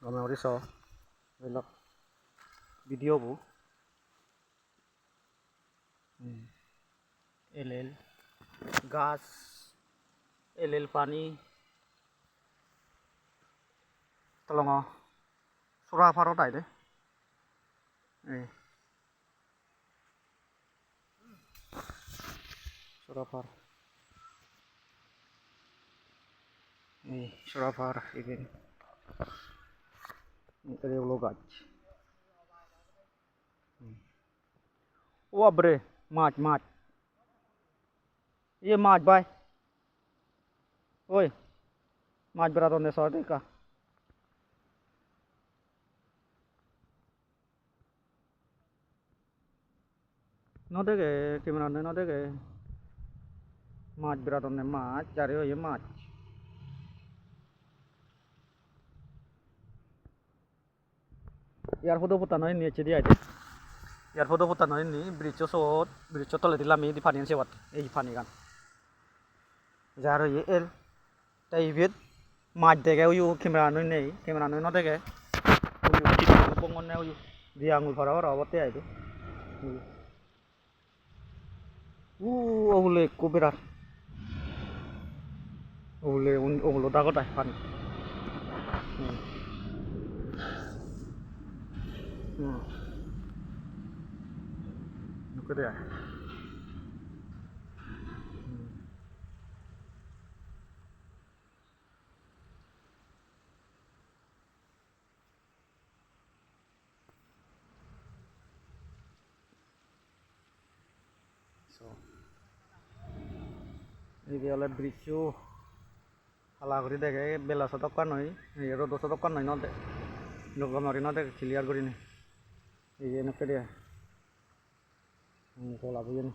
Gome oriso belok video bu elel gas elel pani tolongo sura faro tai de sura far sura far igen ini lo gach wah bre mach mach ये माच भाई ओए माच बरा तो ने सौ दे का nó thế cái kim nào nó thế cái माच बरा तो ने माच जा रहे हो ये माच यार फोटो पुता नहीं नीचे दिया थे यार फोटो पुता नहीं ब्रिज तो ले दिला मी di पानी से बात ये पानी kan जा रहे ये एल tay viết माच देगा उयु कैमरा नहीं nó thế cái uyu chip bông ngon neo uyu dia ngul phara ora bote ai tu ole ko berat ole da ko tai pan nó cái đấy ini oleh bridge halah kuri deh kayak bela satu kan nih ini rodo satu kan nih nanti nuk kemarin nanti clear kuri nih ini nak dia pola begini